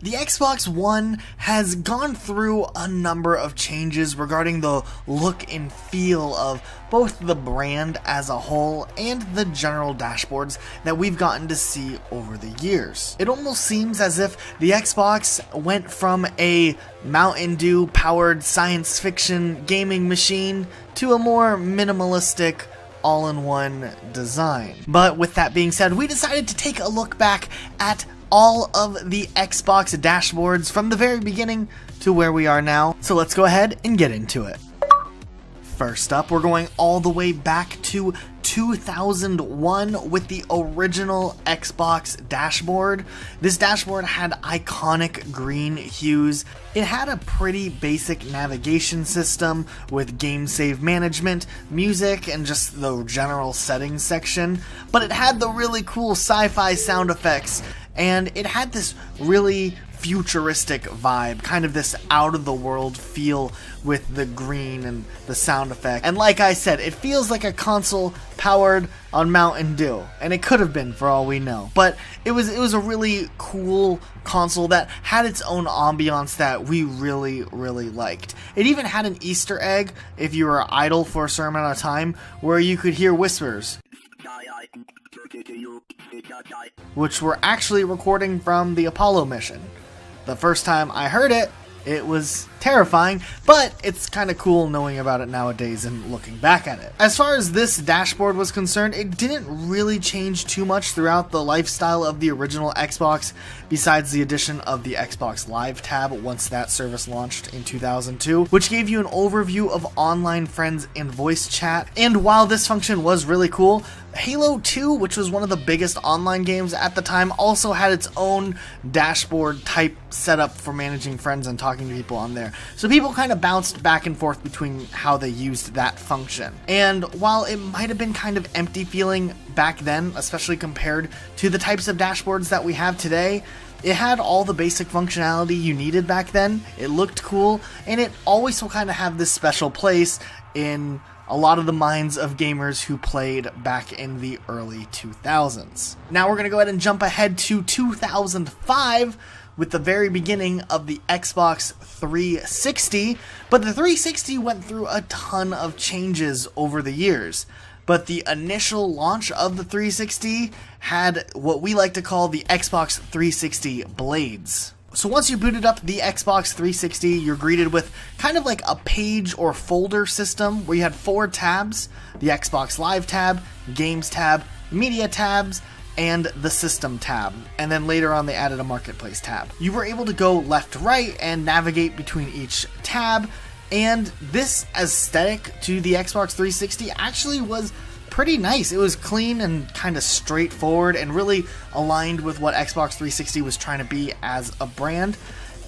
The Xbox One has gone through a number of changes regarding the look and feel of both the brand as a whole and the general dashboards that we've gotten to see over the years. It almost seems as if the Xbox went from a Mountain Dew powered science fiction gaming machine to a more minimalistic all-in-one design. But with that being said, we decided to take a look back at all of the Xbox dashboards from the very beginning to where we are now. So let's go ahead and get into it. First up, we're going all the way back to 2001 with the original Xbox dashboard. This dashboard had iconic green hues. It had a pretty basic navigation system with game save management, music, and just the general settings section, but it had the really cool sci-fi sound effects, and it had this really futuristic vibe, kind of this out-of-the-world feel with the green and the sound effect. And like I said, it feels like a console powered on Mountain Dew, and it could have been for all we know. But it was a really cool console that had its own ambiance that we really liked. It even had an Easter egg if you were idle for a certain amount of time where you could hear whispers, which were actually recording from the Apollo mission. The first time I heard it, it was terrifying, but it's kind of cool knowing about it nowadays and looking back at it. As far as this dashboard was concerned, it didn't really change too much throughout the lifestyle of the original Xbox, besides the addition of the Xbox Live tab once that service launched in 2002, which gave you an overview of online friends and voice chat. And while this function was really cool, Halo 2, which was one of the biggest online games at the time, also had its own dashboard type setup for managing friends and talking to people on there. So people kind of bounced back and forth between how they used that function. And while it might have been kind of empty feeling back then, especially compared to the types of dashboards that we have today, it had all the basic functionality you needed back then. It looked cool, and it always will kind of have this special place in a lot of the minds of gamers who played back in the early 2000s. Now we're going to go ahead and jump ahead to 2005 with the very beginning of the Xbox 360, but the 360 went through a ton of changes over the years. But the initial launch of the 360 had what we like to call the Xbox 360 Blades. So once you booted up the Xbox 360, you're greeted with kind of like a page or folder system where you had 4 tabs: the Xbox Live tab, Games tab, Media tabs, and the System tab. And then later on they added a Marketplace tab. You were able to go left to right and navigate between each tab, and this aesthetic to the Xbox 360 actually was pretty nice. It was clean and kind of straightforward and really aligned with what Xbox 360 was trying to be as a brand.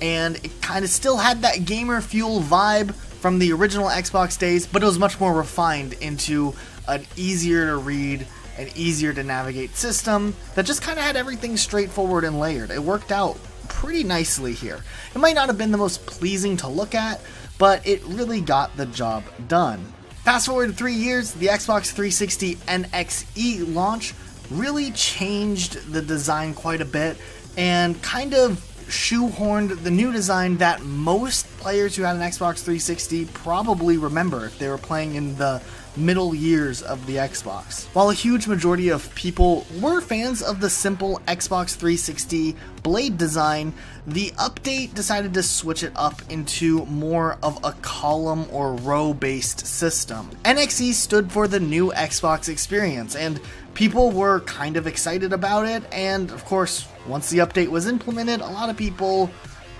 And it kind of still had that gamer fuel vibe from the original Xbox days, but it was much more refined into an easier to read and easier to navigate system that just kind of had everything straightforward and layered. It worked out pretty nicely here. It might not have been the most pleasing to look at, but it really got the job done. Fast forward 3 years, the Xbox 360 NXE launch really changed the design quite a bit and kind of shoehorned the new design that most players who had an Xbox 360 probably remember if they were playing in the middle years of the Xbox. While a huge majority of people were fans of the simple Xbox 360 blade design, the update decided to switch it up into more of a column or row-based system. NXE stood for the new Xbox experience, and people were kind of excited about it, and of course, once the update was implemented, a lot of people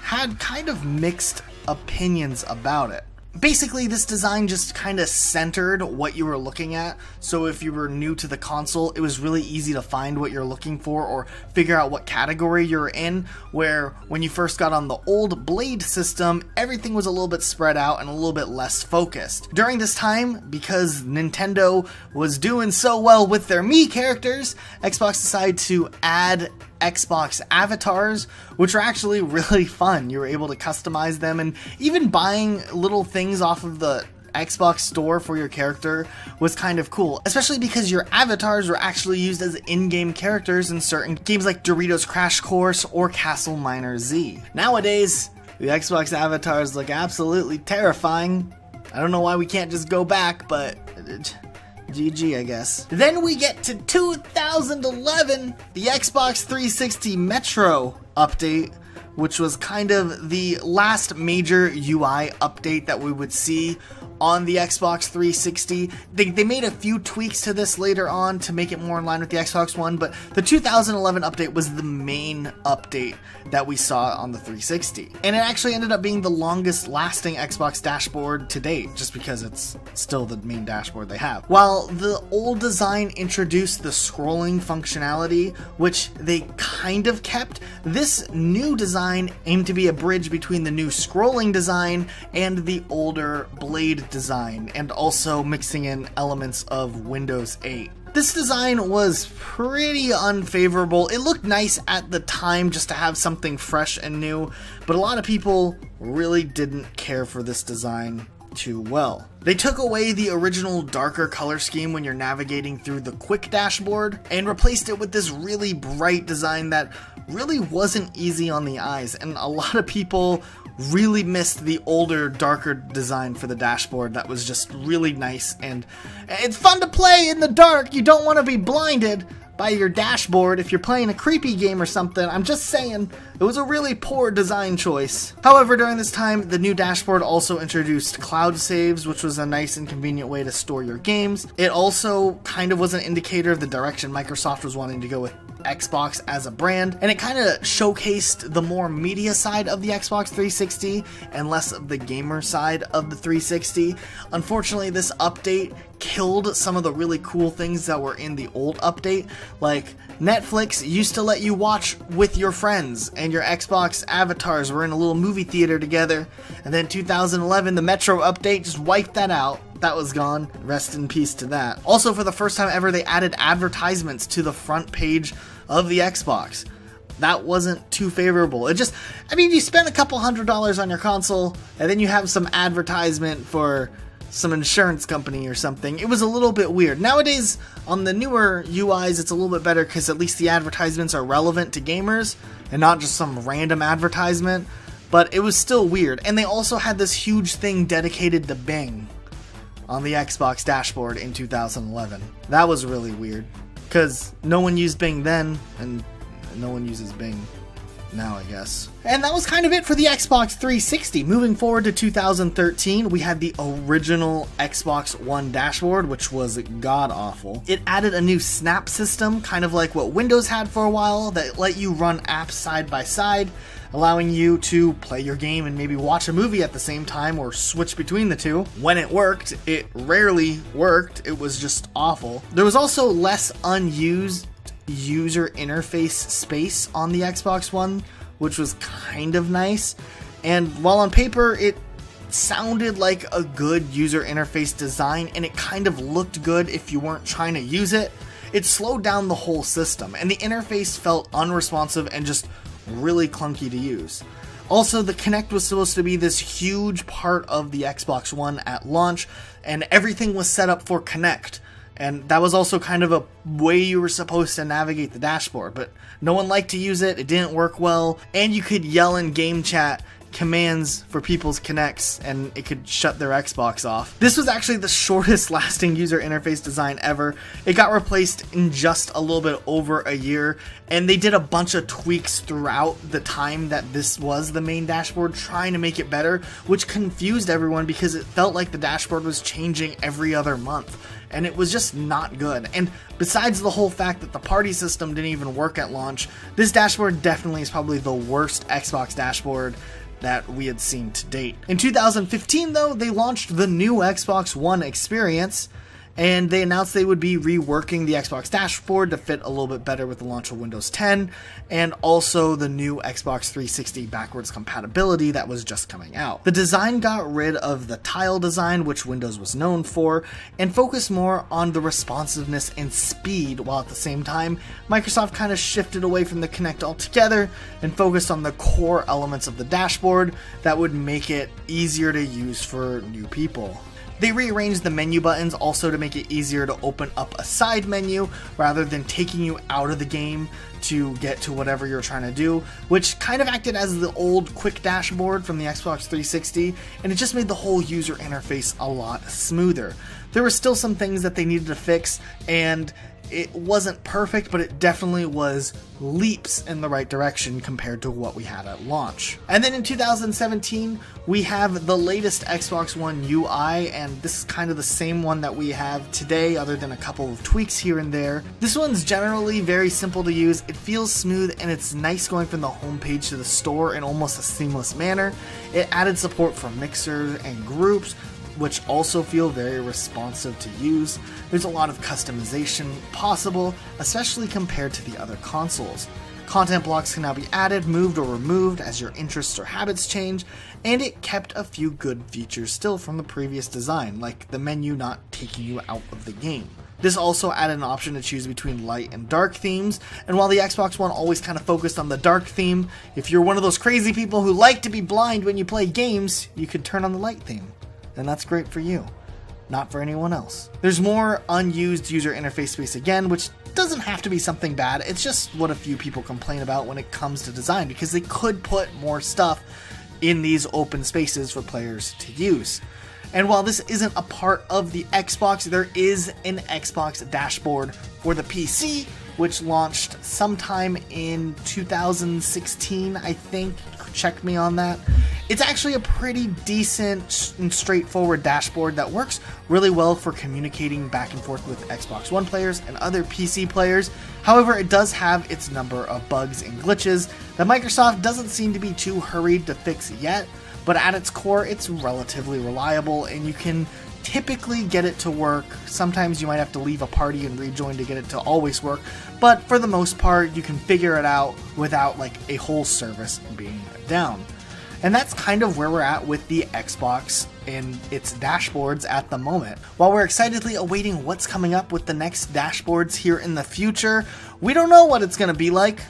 had kind of mixed opinions about it. Basically, this design just kind of centered what you were looking at, so if you were new to the console, it was really easy to find what you're looking for or figure out what category you're in, where when you first got on the old Blade system, everything was a little bit spread out and a little bit less focused. During this time, because Nintendo was doing so well with their Mii characters, Xbox decided to add Xbox avatars, which are actually really fun. You were able to customize them, and even buying little things off of the Xbox store for your character was kind of cool, especially because your avatars were actually used as in-game characters in certain games like Doritos Crash Course or Castle Miner Z. Nowadays, the Xbox avatars look absolutely terrifying. I don't know why we can't just go back, but GG, I guess. Then we get to 2011, the Xbox 360 Metro update, which was kind of the last major UI update that we would see on the Xbox 360. They made a few tweaks to this later on to make it more in line with the Xbox One, but the 2011 update was the main update that we saw on the 360. And it actually ended up being the longest lasting Xbox dashboard to date, just because it's still the main dashboard they have. While the old design introduced the scrolling functionality, which they kind of kept, this new design aimed to be a bridge between the new scrolling design and the older Blade design, and also mixing in elements of Windows 8. This design was pretty unfavorable. It looked nice at the time just to have something fresh and new, but a lot of people really didn't care for this design too well. They took away the original darker color scheme when you're navigating through the quick dashboard and replaced it with this really bright design that really wasn't easy on the eyes, and a lot of people really missed the older, darker design for the dashboard that was just really nice, and it's fun to play in the dark. You don't want to be blinded by your dashboard if you're playing a creepy game or something. I'm just saying, it was a really poor design choice. However, during this time, the new dashboard also introduced cloud saves, which was a nice and convenient way to store your games. It also kind of was an indicator of the direction Microsoft was wanting to go with Xbox as a brand, and it kind of showcased the more media side of the Xbox 360 and less of the gamer side of the 360. Unfortunately, this update killed some of the really cool things that were in the old update, like Netflix used to let you watch with your friends and your Xbox avatars were in a little movie theater together, and then 2011, the Metro update just wiped that out. That was gone. Rest in peace to that. Also, for the first time ever, they added advertisements to the front page of the Xbox. That wasn't too favorable. It just, I mean, you spend a couple $100s on your console, and then you have some advertisement for some insurance company or something. It was a little bit weird. Nowadays, on the newer UIs, it's a little bit better because at least the advertisements are relevant to gamers and not just some random advertisement, but it was still weird. And they also had this huge thing dedicated to Bing on the Xbox dashboard in 2011. That was really weird, because no one used Bing then, and no one uses Bing now, I guess. And that was kind of it for the Xbox 360. Moving forward to 2013, we had the original Xbox One dashboard, which was god-awful. It added a new snap system, kind of like what Windows had for a while, that let you run apps side by side, allowing you to play your game and maybe watch a movie at the same time or switch between the two. When it worked, it rarely worked. It was just awful. There was also less unused user interface space on the Xbox One, which was kind of nice. And while on paper it sounded like a good user interface design and it kind of looked good if you weren't trying to use it, it slowed down the whole system and the interface felt unresponsive and just really clunky to use. Also, the Kinect was supposed to be this huge part of the Xbox One at launch, and everything was set up for Kinect. And that was also kind of a way you were supposed to navigate the dashboard, but no one liked to use it, it didn't work well, and you could yell in game chat commands for people's Kinects and it could shut their Xbox off. This was actually the shortest lasting user interface design ever. It got replaced in just a little bit over a year, and they did a bunch of tweaks throughout the time that this was the main dashboard, trying to make it better, which confused everyone because it felt like the dashboard was changing every other month. And it was just not good. And besides the whole fact that the party system didn't even work at launch, this dashboard definitely is probably the worst Xbox dashboard that we had seen to date. In 2015, though, they launched the new Xbox One experience, and they announced they would be reworking the Xbox dashboard to fit a little bit better with the launch of Windows 10, and also the new Xbox 360 backwards compatibility that was just coming out. The design got rid of the tile design, which Windows was known for, and focused more on the responsiveness and speed, while at the same time, Microsoft kind of shifted away from the Kinect altogether and focused on the core elements of the dashboard that would make it easier to use for new people. They rearranged the menu buttons also to make it easier to open up a side menu rather than taking you out of the game to get to whatever you're trying to do, which kind of acted as the old quick dashboard from the Xbox 360, and it just made the whole user interface a lot smoother. There were still some things that they needed to fix, and it wasn't perfect, but it definitely was leaps in the right direction compared to what we had at launch. And then in 2017, we have the latest Xbox One UI, and this is kind of the same one that we have today, other than a couple of tweaks here and there. This one's generally very simple to use, it feels smooth, and it's nice going from the homepage to the store in almost a seamless manner. It added support for mixers and groups, which also feel very responsive to use. There's a lot of customization possible, especially compared to the other consoles. Content blocks can now be added, moved, or removed as your interests or habits change, and it kept a few good features still from the previous design, like the menu not taking you out of the game. This also added an option to choose between light and dark themes, and while the Xbox One always kind of focused on the dark theme, if you're one of those crazy people who like to be blind when you play games, you could turn on the light theme. And that's great for you, not for anyone else. There's more unused user interface space again, which doesn't have to be something bad, it's just what a few people complain about when it comes to design, because they could put more stuff in these open spaces for players to use. And while this isn't a part of the Xbox, there is an Xbox dashboard for the PC, which launched sometime in 2016, I think. Check me on that. It's actually a pretty decent and straightforward dashboard that works really well for communicating back and forth with Xbox One players and other PC players. However, it does have its number of bugs and glitches that Microsoft doesn't seem to be too hurried to fix yet, but at its core, it's relatively reliable and you can typically get it to work. Sometimes you might have to leave a party and rejoin to get it to always work, but for the most part, you can figure it out without like a whole service being down. And that's kind of where we're at with the Xbox and its dashboards at the moment. While we're excitedly awaiting what's coming up with the next dashboards here in the future, we don't know what it's going to be like.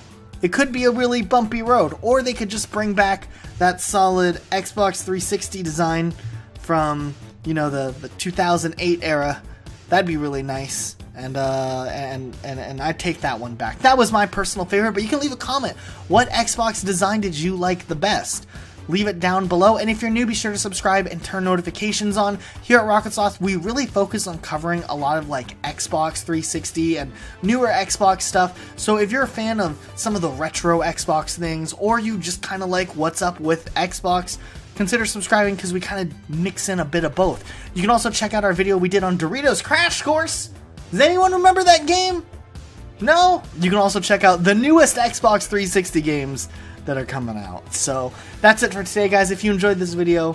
It could be a really bumpy road, or they could just bring back that solid Xbox 360 design from, you know, the 2008 era. That'd be really nice. And I'd take that one back. That was my personal favorite, but you can leave a comment. What Xbox design did you like the best? Leave it down below, and if you're new, be sure to subscribe and turn notifications on. Here at Rocket Sauce, we really focus on covering a lot of like Xbox 360 and newer Xbox stuff, so if you're a fan of some of the retro Xbox things, or you just kind of like what's up with Xbox, consider subscribing because we kind of mix in a bit of both. You can also check out our video we did on Doritos Crash Course. Does anyone remember that game? No? You can also check out the newest Xbox 360 games that are coming out. So that's it for today, guys. If you enjoyed this video,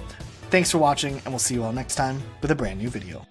thanks for watching, and we'll see you all next time with a brand new video.